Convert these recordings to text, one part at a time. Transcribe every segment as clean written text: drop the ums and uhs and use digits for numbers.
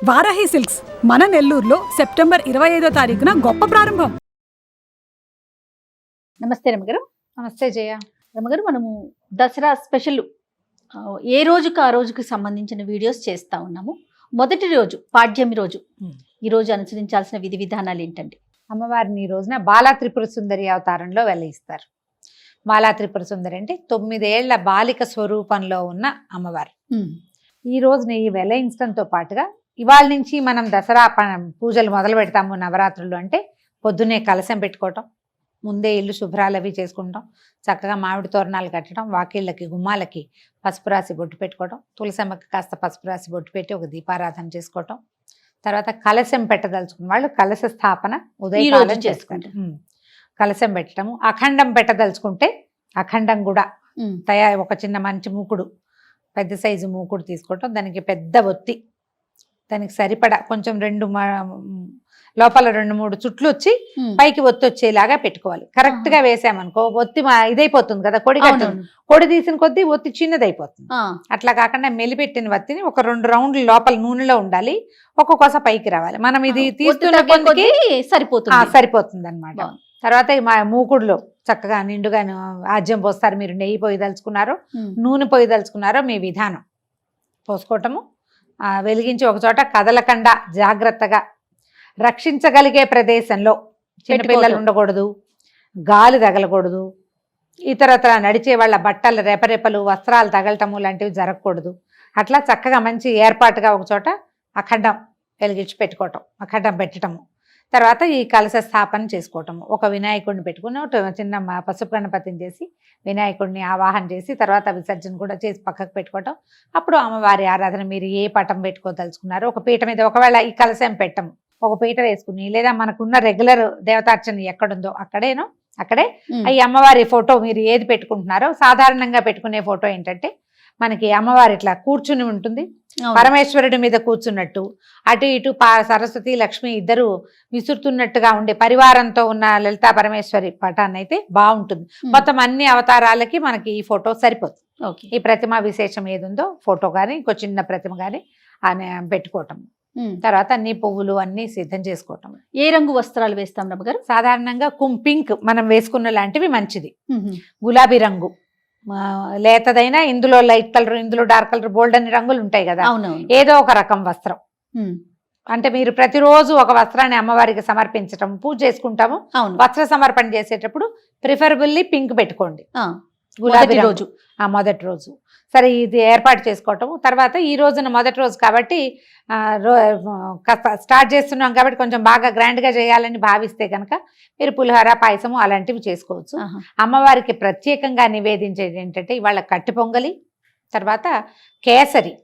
Varahi silks మన నెల్లూరులో September 25వ తారీఖున గొప్ప ప్రారంభం. నమస్తే రమగారు. నమస్తే జయ. రమగారు, మనము దసరా స్పెషల్ ఏ రోజుకి ఆ రోజుకి సంబంధించిన వీడియోస్ చేస్తూ ఉన్నాము. మొదటి రోజు పాడ్యమి రోజు, ఈ రోజు అనుసరించాల్సిన విధి విధానాలు ఏంటండి? అమ్మవారిని ఈ రోజున బాలా త్రిపుర సుందరి అవతారంలో వెలయిస్తారు. బాలా త్రిపుర సుందరి అంటే 9 ఏళ్ల బాలిక స్వరూపంలో ఉన్న అమ్మవారు. ఈ రోజున ఈ వెలయించడంతో పాటుగా ఇవాళ నుంచి మనం దసరా పూజలు మొదలు పెడతాము. నవరాత్రులు అంటే పొద్దున్నే కలశం పెట్టుకోవటం, ముందే ఇల్లు శుభ్రాలు అవి చేసుకుంటాం, చక్కగా మామిడి తోరణాలు కట్టడం, వాకిళ్ళకి గుమ్మాలకి పసుపు రాసి బొట్టు పెట్టుకోవడం, తులసమ్మకి కాస్త పసుపు రాసి బొట్టు పెట్టి ఒక దీపారాధన చేసుకోవటం, తర్వాత కలశం పెట్టదలుచుకున్న వాళ్ళు కలశ స్థాపన ఉదయం చేసుకుంటాం. కలశం పెట్టడము, అఖండం పెట్టదలుచుకుంటే అఖండం కూడా ఒక చిన్న మంచి మూకుడు, పెద్ద సైజు మూకుడు తీసుకోవటం, దానికి పెద్ద ఒత్తి, దానికి సరిపడా కొంచెం లోపల 2-3 చుట్లు వచ్చి పైకి ఒత్తి వచ్చేలాగా పెట్టుకోవాలి. కరెక్ట్ గా వేసామనుకో ఒత్తి ఇదైపోతుంది కదా, కొడి తీసిన కొద్దీ ఒత్తి చిన్నదైపోతుంది. అట్లా కాకుండా మెలిపెట్టిన వత్తిని ఒక 2 రౌండ్లు లోపల నూనెలో ఉండాలి, ఒక్కొక్కస పైకి రావాలి. మనం ఇది తీస్తున్న కొద్దికి సరిపోతుంది అనమాట. తర్వాత మా మూకుడులో చక్కగా నిండుగా ఆజ్యం పోస్తారు. మీరు నెయ్యి పోయదలుచుకున్నారో నూనె పోయదలుచుకున్నారో మీ విధానం పోసుకోవటము. వెలిగించి ఒక చోట కదలకుండా జాగ్రత్తగా రక్షించగలిగే ప్రదేశంలో, చిన్నపిల్లలు ఉండకూడదు, గాలి తగలకూడదు, ఇతరత్ర నడిచే వాళ్ళ బట్టలు రెపరెపలు వస్త్రాలు తగలటము లాంటివి జరగకూడదు. అట్లా చక్కగా మంచి ఏర్పాటుగా ఒక చోట అఖండం వెలిగించి పెట్టుకోవటం, అఖండం పెట్టడము. తర్వాత ఈ కలశ స్థాపన చేసుకోవటము. ఒక వినాయకుడిని పెట్టుకుని చిన్న పసుపు గణపతిని చేసి వినాయకుడిని ఆవాహన చేసి తర్వాత విసర్జన కూడా చేసి పక్కకు పెట్టుకోవటం. అప్పుడు అమ్మవారి ఆరాధన మీరు ఏ పటం పెట్టుకోదలుచుకున్నారో ఒక పీట మీద, ఒకవేళ ఈ కలశం పెట్టము ఒక పీట వేసుకుని, లేదా మనకున్న రెగ్యులర్ దేవతార్చన ఎక్కడుందో అక్కడే ఈ అమ్మవారి ఫోటో మీరు ఏది పెట్టుకుంటున్నారో, సాధారణంగా పెట్టుకునే ఫోటో ఏంటంటే మనకి అమ్మవారి ఇట్లా కూర్చుని ఉంటుంది, పరమేశ్వరుడి మీద కూర్చున్నట్టు, అటు ఇటు సరస్వతి లక్ష్మి ఇద్దరు విసురుతున్నట్టుగా ఉండే పరివారంతో ఉన్న లలితా పరమేశ్వరి పటాన్ని అయితే బాగుంటుంది. మొత్తం అన్ని అవతారాలకి మనకి ఈ ఫోటో సరిపోతుంది. ఈ ప్రతిమ విశేషం ఏదుందో ఫోటో కానీ ఇంకో చిన్న ప్రతిమ కానీ పెట్టుకోవటం. తర్వాత అన్ని పువ్వులు అన్ని సిద్ధం చేసుకోవటం. ఏ రంగు వస్త్రాలు వేస్తాం రమ్మగారు? సాధారణంగా పింక్ మనం వేసుకున్న లాంటివి మంచిది. గులాబీ రంగు లేతదైనా, ఇందులో లైట్ కలర్, ఇందులో డార్క్ కలర్, బోల్డ్ అన్ని రంగులు ఉంటాయి కదా, ఏదో ఒక రకం వస్త్రం. అంటే మీరు ప్రతిరోజు ఒక వస్త్రాన్ని అమ్మవారికి సమర్పించటం, పూజ చేసుకుంటాము. వస్త్ర సమర్పణ చేసేటప్పుడు ప్రిఫరబుల్లీ పింక్ పెట్టుకోండి గులాబీ రోజు, మొదటి రోజు. సరే, ఇది ఏర్పాటు చేసుకోవటము. తర్వాత ఈ రోజున మొదటి రోజు కాబట్టి స్టార్ట్ చేస్తున్నాం కాబట్టి కొంచెం బాగా గ్రాండ్గా చేయాలని భావిస్తే కనుక మీరు పులిహోర, పాయసము అలాంటివి చేసుకోవచ్చు. అమ్మవారికి ప్రత్యేకంగా నివేదించేది ఏంటంటే ఇవాళ కట్టి పొంగలి, తర్వాత కేసరి,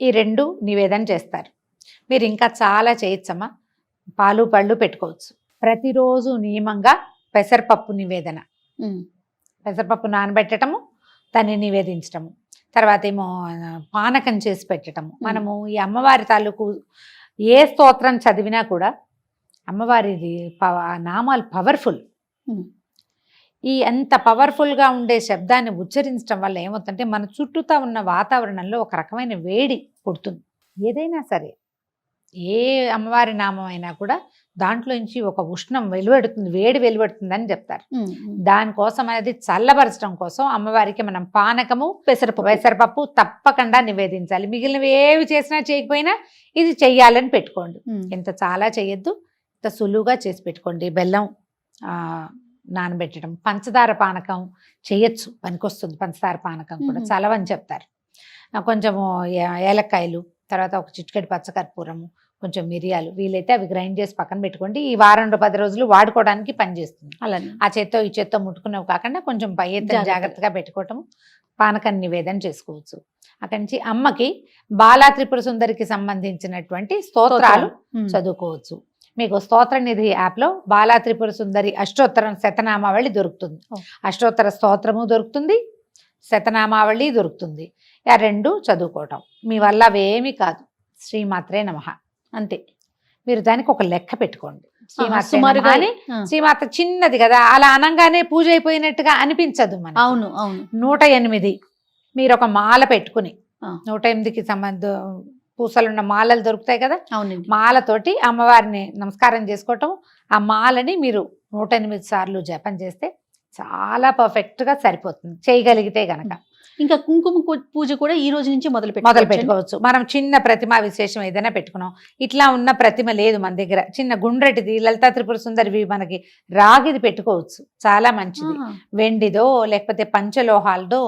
ఈ 2 నివేదన చేస్తారు. మీరు ఇంకా చాలా చేయొచ్చమ్మా. పాలు పళ్ళు పెట్టుకోవచ్చు. ప్రతిరోజు నియమంగా పెసరపప్పు నివేదన, పెసరపప్పు నానబెట్టడము, దాన్ని నివేదించటము. తర్వాత ఏమో పానకం చేసి పెట్టడము. మనము ఈ అమ్మవారి తాలూకు ఏ స్తోత్రం చదివినా కూడా అమ్మవారిది నామాలు పవర్ఫుల్. ఈ అంత పవర్ఫుల్గా ఉండే శబ్దాన్ని ఉచ్చరించడం వల్ల ఏమవుతుందంటే మన చుట్టూతా ఉన్న వాతావరణంలో ఒక రకమైన వేడి పుడుతుంది. ఏదైనా సరే, ఏ అమ్మవారి నామం అయినా కూడా దాంట్లోంచి ఒక ఉష్ణం వెలువడుతుంది, వేడి వెలువడుతుందని చెప్తారు. దానికోసం అనేది చల్లబరచడం కోసం అమ్మవారికి మనం పానకము, పెసరపప్పు తప్పకుండా నివేదించాలి. మిగిలినవి ఏవి చేసినా చేయకపోయినా ఇది చెయ్యాలని పెట్టుకోండి. ఇంత చాలా చేయొద్దు, ఇంత సులువుగా చేసి పెట్టుకోండి. బెల్లం నానబెట్టడం, పంచదార పానకం చేయొచ్చు, పనికొస్తుంది. పంచదార పానకం కూడా చలవని చెప్తారు. కొంచెము ఏలక్కాయలు, తర్వాత ఒక చిటికెడు పచ్చకర్పూరము, కొంచెం మిరియాలు, వీలైతే అవి గ్రైండ్ చేసి పక్కన పెట్టుకోండి. ఈ 10 రోజులు వాడుకోవడానికి పనిచేస్తుంది. అలానే ఆ చేత్తో ఈ చేత్తో ముట్టుకునేవి కాకుండా కొంచెం పై ఎత్తున జాగ్రత్తగా పెట్టుకోవటం, పానకం నివేదన చేసుకోవచ్చు. అక్కడి నుంచి అమ్మకి బాలా త్రిపుర సుందరికి సంబంధించినటువంటి స్తోత్రాలు చదువుకోవచ్చు. మీకు స్తోత్ర నిధి యాప్లో బాలా త్రిపుర సుందరి అష్టోత్తర శతనామావళి దొరుకుతుంది. అష్టోత్తర స్తోత్రము దొరుకుతుంది, శతనామావళి దొరుకుతుంది. ఆ 2 చదువుకోవటం మీ వల్ల అవేమీ కాదు. శ్రీమాత్రే నమః అంతే. మీరు దానికి ఒక లెక్క పెట్టుకోండి. శ్రీమాత చిన్నది కదా, అలా అనంగానే పూజ అయిపోయినట్టుగా అనిపించదు మనకి. 108 మీరు ఒక మాల పెట్టుకుని 108కి పూసలున్న మాలలు దొరుకుతాయి కదా, అవునండి. మాలతోటి అమ్మవారిని నమస్కారం చేసుకోవటం. ఆ మాలని మీరు 108 సార్లు జపం చేస్తే చాలా పర్ఫెక్ట్ గా సరిపోతుంది, చేయగలిగితే గనక. ఇంకా కుంకుమ పూజ కూడా ఈ రోజు నుంచి మొదలు పెట్టుకోవచ్చు. మనం చిన్న ప్రతిమ విశేషం ఏదైనా పెట్టుకున్నాం, ఇట్లా ఉన్న ప్రతిమ లేదు మన దగ్గర, చిన్న గుండ్రటిది లలితా త్రిపుర సుందరివి మనకి రాగిది పెట్టుకోవచ్చు, చాలా మంచిది. వెండిదో లేకపోతే పంచలోహాలదో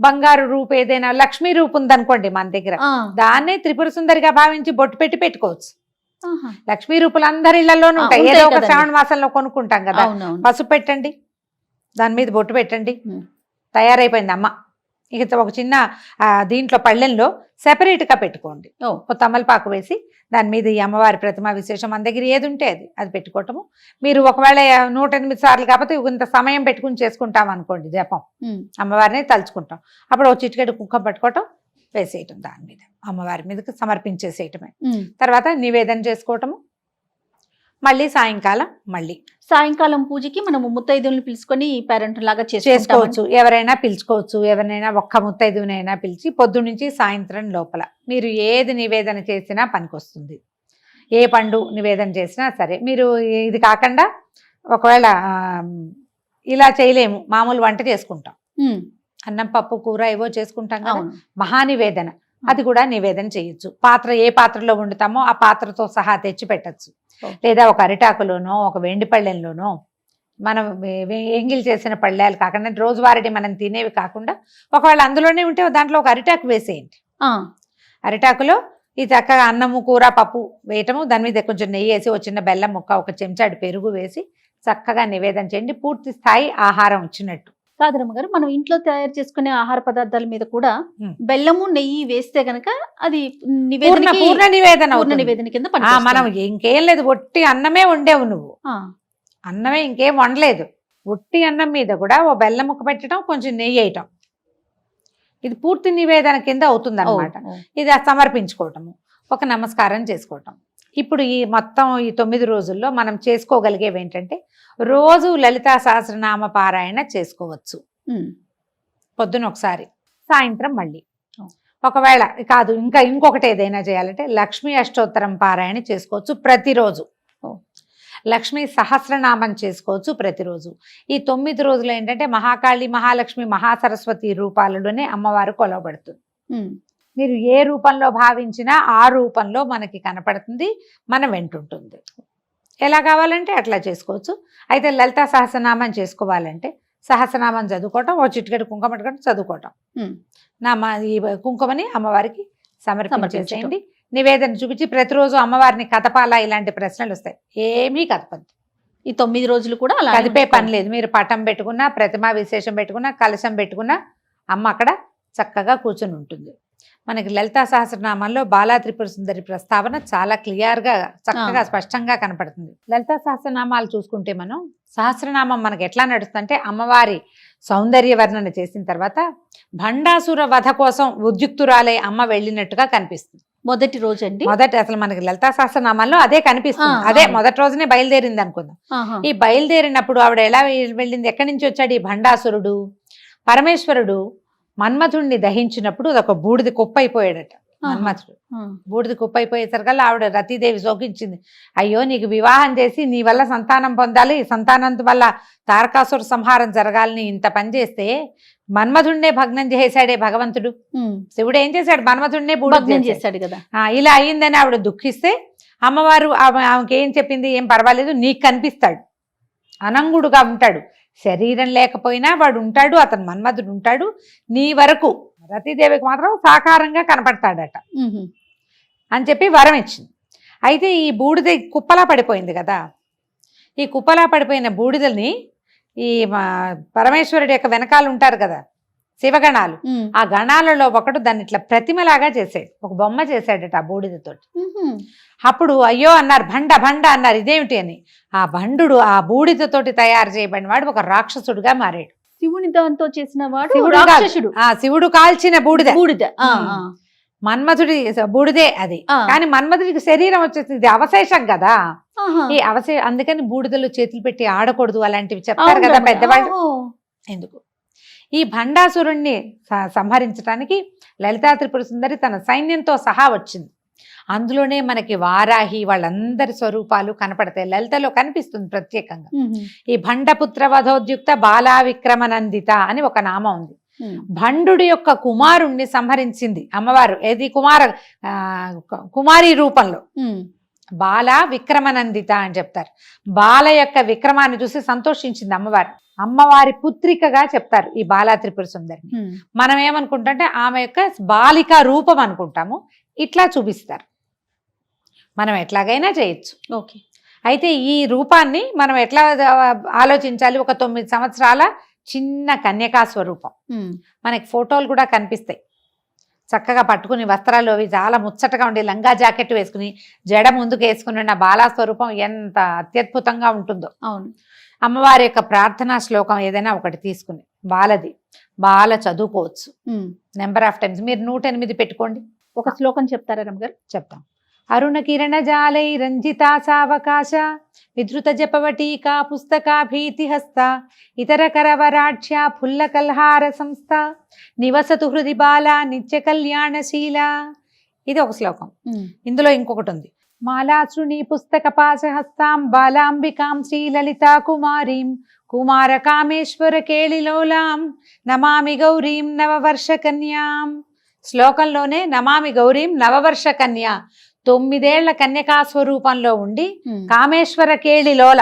బంగారు రూపు ఏదైనా లక్ష్మీ రూపు ఉందనుకోండి మన దగ్గర, దాన్నే త్రిపుర సుందరిగా భావించి బొట్టు పెట్టి పెట్టుకోవచ్చు. లక్ష్మీ రూపులు అందరి ఇళ్లలోనూ ఉంటాయి, ఏదో ఒక శ్రావణ మాసంలో కొనుక్కుంటాం కదా. పసుపు పెట్టండి, దాని మీద బొట్టు పెట్టండి, తయారైపోయింది అమ్మ. ఇక ఒక చిన్న దీంట్లో పళ్ళెంలో సెపరేట్గా పెట్టుకోండి, తమలపాకు వేసి దాని మీద ఈ అమ్మవారి ప్రతిమ విశేషం మన దగ్గర ఏది ఉంటే అది పెట్టుకోవటము. మీరు ఒకవేళ 108 సార్లు కాకపోతే ఇంత సమయం పెట్టుకుని చేసుకుంటాం అనుకోండి జపం, అమ్మవారిని తలుచుకుంటాం, అప్పుడు ఒక చిటికెడు కుంకుమ పట్టుకోవటం, వేసేయటం దాని మీద, అమ్మవారి మీదకి సమర్పించేసేయటమే. తర్వాత నివేదన చేసుకోవటము. మళ్ళీ సాయంకాలం పూజకి మనము ముత్తైదువులను పిలుచుకొని పేరెంట్ లాగా చేసుకోవచ్చు. ఎవరైనా పిలుచుకోవచ్చు, ఎవరినైనా ఒక్క ముత్తైదువునైనా పిలిచి పొద్దు నుంచి సాయంత్రం లోపల మీరు ఏది నివేదన చేసినా పనికొస్తుంది. ఏ పండు నివేదన చేసినా సరే. మీరు ఇది కాకుండా ఒకవేళ ఇలా చేయలేము, మామూలు వంట చేసుకుంటాం, అన్నం పప్పు కూర ఏవో చేసుకుంటాం కదా, మహానివేదన అది కూడా నివేదన చేయొచ్చు. పాత్ర ఏ పాత్రలో వండుతామో ఆ పాత్రతో సహా తెచ్చి పెట్టచ్చు. లేదా ఒక అరిటాకులోనో ఒక వెండి పళ్ళెంలోనో, మనం ఎంగిల్ చేసిన పళ్ళాలు కాకుండా రోజువారీ మనం తినేవి కాకుండా ఒకవేళ అందులోనే ఉంటే దాంట్లో ఒక అరిటాకు వేసేయండి. అరిటాకులో ఈ చక్కగా అన్నము కూర పప్పు వేయటము, దాని మీద కొంచెం నెయ్యి వేసి ఒక చిన్న బెల్లం ముక్క, ఒక చెంచాడు పెరుగు వేసి చక్కగా నివేదన చేయండి. పూర్తి స్థాయి ఆహారం వచ్చినట్టు. కాదరమ్మ గారు, మనం ఇంట్లో తయారు చేసుకునే ఆహార పదార్థాల మీద కూడా బెల్లము నెయ్యి వేస్తే గనక అది పూర్ణ నివేదన కింద మనం ఇంకేం లేదు, ఒట్టి అన్నమే వండేవు నువ్వు, అన్నమే ఇంకేం వండలేదు, ఒట్టి అన్నం మీద కూడా ఓ బెల్లం ముక్క పెట్టడం, కొంచెం నెయ్యి వేయటం, ఇది పూర్తి నివేదన కింద అవుతుంది అన్నమాట. ఇది సమర్పించుకోవటము, ఒక నమస్కారం చేసుకోవటం. ఇప్పుడు ఈ మొత్తం ఈ 9 రోజుల్లో మనం చేసుకోగలిగేవి ఏంటంటే, రోజు లలితా సహస్రనామ పారాయణ చేసుకోవచ్చు. పొద్దున ఒకసారి, సాయంత్రం మళ్ళీ. ఒకవేళ కాదు ఇంకా ఇంకొకటి ఏదైనా చేయాలంటే లక్ష్మీ అష్టోత్తరం పారాయణ చేసుకోవచ్చు ప్రతిరోజు. లక్ష్మీ సహస్రనామం చేసుకోవచ్చు ప్రతిరోజు. ఈ 9 రోజులు ఏంటంటే మహాకాళి, మహాలక్ష్మి, మహాసరస్వతి రూపాలలోనే అమ్మవారు కొలవబడుతుంది. మీరు ఏ రూపంలో భావించినా ఆ రూపంలో మనకి కనపడుతుంది, మనం వెంటుంటుంది. ఎలా కావాలంటే అట్లా చేసుకోవచ్చు. అయితే లలితా సహస్రనామం చేసుకోవాలంటే సహస్రనామం చదువుకోవటం, ఓ చిటికెడు కుంకుమ పెట్టుకోవటం, చదువుకోవటం. ఈ కుంకుమని అమ్మవారికి సమర్పించేయండి. నివేదన చూపించి ప్రతిరోజు అమ్మవారిని కదపాలా, ఇలాంటి ప్రశ్నలు వస్తాయి. ఏమీ కదపద్దు. ఈ 9 రోజులు కూడా అలా కదిపే పని లేదు. మీరు పటం పెట్టుకున్నా, ప్రతిమా విశేషం పెట్టుకున్నా, కలశం పెట్టుకున్నా అమ్మ అక్కడ చక్కగా కూర్చుని ఉంటుంది. మనకి లలితా సహస్రనామాల్లో బాలా త్రిపుర సుందరి ప్రస్తావన చాలా క్లియర్గా చక్కగా స్పష్టంగా కనపడుతుంది. లలితా సహస్రనామాలు చూసుకుంటే మనం సహస్రనామం మనకి ఎట్లా నడుస్తుందంటే, అమ్మవారి సౌందర్య వర్ణన చేసిన తర్వాత భండాసుర వధ కోసం ఉద్యుక్తురాలే అమ్మ వెళ్ళినట్టుగా కనిపిస్తుంది. మొదటి రోజు అండి, అసలు మనకి లలితా సహస్రనామాల్లో అదే కనిపిస్తుంది. అదే మొదటి రోజునే బయలుదేరింది అనుకుందాం. ఈ బయలుదేరినప్పుడు ఆవిడ ఎలా వెళ్ళింది, ఎక్కడి నుంచి వచ్చాడు ఈ భండాసురుడు? పరమేశ్వరుడు మన్మథుడిని దహించినప్పుడు అదొక బూడిది కుప్ప అయిపోయాడట మన్మథుడు. బూడిది కుప్ప అయిపోయేసరికల్లా ఆవిడ రతీదేవి శోకించింది. అయ్యో, నీకు వివాహం చేసి నీ వల్ల సంతానం పొందాలి, సంతానం వల్ల తారకాసుర సంహారం జరగాలని ఇంత పని చేస్తే మన్మథుడినే భగ్నం చేశాడే భగవంతుడు. శివుడు ఏం చేశాడు, మన్మథుడినే భగ్నం చేశాడు కదా. ఇలా అయ్యిందని ఆవిడ దుఃఖిస్తే అమ్మవారు ఆమెకి ఏం చెప్పింది, ఏం పర్వాలేదు, నీకు కనిపిస్తాడు, అనంగుడుగా ఉంటాడు, శరీరం లేకపోయినా వాడు ఉంటాడు, అతను మన్మథుడు ఉంటాడు, నీ వరకు రతీదేవికి మాత్రం సాకారంగా కనపడతాడట అని చెప్పి వరం ఇచ్చింది. అయితే ఈ బూడిద కుప్పలా పడిపోయింది కదా, ఈ కుప్పలా పడిపోయిన బూడిదని ఈ పరమేశ్వరుడి యొక్క వెనకాల ఉంటారు కదా శివగణాలు, ఆ గణాలలో ఒకడు దాన్ని ఇట్లా ప్రతిమలాగా చేసాడు, ఒక బొమ్మ చేశాడట ఆ బూడిదతోటి. అప్పుడు అయ్యో అన్నారు, భండ భండ అన్నారు, ఇదేమిటి అని. ఆ భండు ఆ బూడిదతోటి తయారు చేయబడిన వాడు ఒక రాక్షసుడుగా మారాడు. శివుని దాంతో చేసిన వాడు శివుడు కాల్చిన బూడిద మన్మథుడి బూడిదే అది. కానీ మన్మథుడికి శరీరం వచ్చేసింది, అవశేషం కదా. ఈ అందుకని బూడిదలో చేతులు పెట్టి ఆడకూడదు అలాంటివి చెప్తారు కదా పెద్దవాళ్ళు. ఎందుకు? ఈ భండాసురుణ్ణి సంహరించడానికి లలితా త్రిపుర సుందరి తన సైన్యంతో సహా వచ్చింది. అందులోనే మనకి వారాహి వాళ్ళందరి స్వరూపాలు కనపడతాయి. లలితలో కనిపిస్తుంది ప్రత్యేకంగా. ఈ భండపుత్ర వధోద్యుక్త బాలా విక్రమనందిత అని ఒక నామం ఉంది. భండు యొక్క కుమారుణ్ణి సంహరించింది అమ్మవారు. ఏది కుమారి రూపంలో. బాల విక్రమనందిత అని చెప్తారు. బాల యొక్క విక్రమాన్ని చూసి సంతోషించింది అమ్మవారు. అమ్మవారి పుత్రికగా చెప్తారు ఈ బాలా త్రిపుర సుందరిని. మనం ఏమనుకుంటే ఆమె యొక్క బాలికా రూపం అనుకుంటాము. ఇట్లా చూపిస్తారు. మనం ఎట్లాగైనా చేయొచ్చు. ఓకే. అయితే ఈ రూపాన్ని మనం ఎట్లా ఆలోచించాలి? ఒక 9 సంవత్సరాల చిన్న కన్యకా స్వరూపం. మనకి ఫోటోలు కూడా కనిపిస్తాయి. చక్కగా పట్టుకుని వస్త్రాలు అవి చాలా ముచ్చటగా ఉండి లంగా జాకెట్ వేసుకుని జడ ముందుకు వేసుకుని ఉన్న బాలా స్వరూపం ఎంత అత్యద్భుతంగా ఉంటుందో. అవును. అమ్మవారి యొక్క ప్రార్థనా శ్లోకం ఏదైనా ఒకటి తీసుకుని బాల చదువుకోవచ్చు. నెంబర్ ఆఫ్ టైమ్స్ మీరు 108 పెట్టుకోండి. ఒక శ్లోకం చెప్తారా రమ్మగారు? చెప్తాం. అరుణ కిరణ జాలై రంజితా సావకాశ విధృత జపవటీకా పుస్తకా భీతిహస్త ఇతర కరవరాఢ్య ఫుల్ల కల్హార సంస్థ నివసతు హృది బాల నిత్య కళ్యాణశీల. ఇది ఒక శ్లోకం. ఇందులో ఇంకొకటి ఉంది. మాలాశ్రుని పుస్తక పాశహస్తాం బాలాంబికాం శ్రీలలితా కుమారీం కుమార కామేశ్వర కేళిలోలాం నమామి గౌరీం నవవర్ష కన్యాం. శ్లోకంలోనే నమామి గౌరీం నవవర్ష కన్యా, 9 ఏళ్ల కన్యకా స్వరూపంలో ఉండి కామేశ్వర కేళిలోల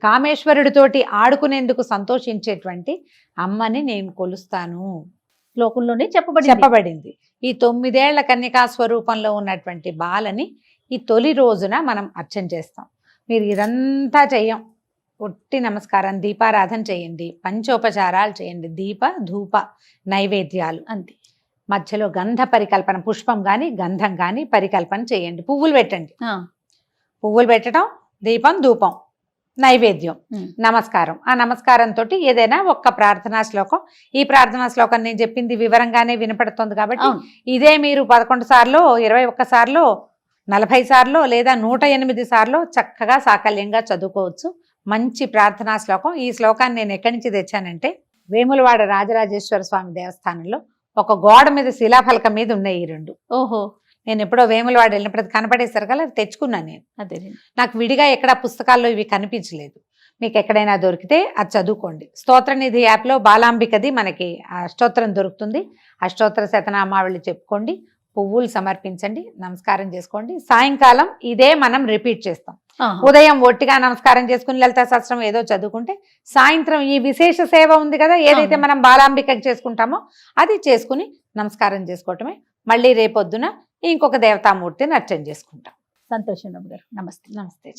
కామేశ్వరుడితోటి ఆడుకునేందుకు సంతోషించేటువంటి అమ్మని నేను కొలుస్తాను. శ్లోకంలోనే చెప్పబడింది. ఈ 9 ఏళ్ల కన్యకా స్వరూపంలో ఉన్నటువంటి బాలని ఈ తొలి రోజున మనం అర్చన చేస్తాం. మీరు ఇదంతా చెయ్యం. ఒట్టి నమస్కారం, దీపారాధన చేయండి, పంచోపచారాలు చేయండి, దీప ధూప నైవేద్యాలు అంతే. మధ్యలో గంధ పరికల్పన, పుష్పం కానీ గంధం కానీ పరికల్పన చేయండి. పువ్వులు పెట్టండి. పువ్వులు పెట్టడం, దీపం ధూపం నైవేద్యం, నమస్కారం. ఆ నమస్కారంతో ఏదైనా ఒక్క ప్రార్థనా శ్లోకం. ఈ ప్రార్థనా శ్లోకం నేను చెప్పింది వివరంగానే వినపడుతుంది కాబట్టి ఇదే మీరు 11 సార్లు 21 సార్లు 40 సార్లు లేదా 108 సార్లు చక్కగా సాకల్యంగా చదువుకోవచ్చు. మంచి ప్రార్థనా శ్లోకం. ఈ శ్లోకాన్ని నేను ఎక్కడి నుంచి తెచ్చానంటే వేములవాడ రాజరాజేశ్వర స్వామి దేవస్థానంలో ఒక గోడ మీద శిలాఫలకం మీద ఉన్నాయి ఈ 2. ఓహో. నేను ఎప్పుడో వేములవాడ వెళ్ళినప్పుడు అది కనపడేసరికి అది తెచ్చుకున్నాను నేను. అదే నాకు విడిగా ఎక్కడ పుస్తకాల్లో ఇవి కనిపించలేదు. మీకు ఎక్కడైనా దొరికితే అది చదువుకోండి. స్తోత్రనిధి యాప్లో బాలాంబికది మనకి అష్టోత్తరం దొరుకుతుంది. అష్టోత్తర శతనామావళి చెప్పుకోండి, పువ్వులు సమర్పించండి, నమస్కారం చేసుకోండి. సాయంకాలం ఇదే మనం రిపీట్ చేస్తాం. ఉదయం ఒట్టిగా నమస్కారం చేసుకుని లలితా సహస్రం ఏదో చదువుకుంటే సాయంత్రం ఈ విశేష సేవ ఉంది కదా, ఏదైతే మనం బాలాంబికకి చేసుకుంటామో అది చేసుకుని నమస్కారం చేసుకోవటమే. మళ్ళీ రేపొద్దున ఇంకొక దేవతామూర్తిని అర్చన చేసుకుంటాం. సంతోషం గారు. నమస్తే. నమస్తే.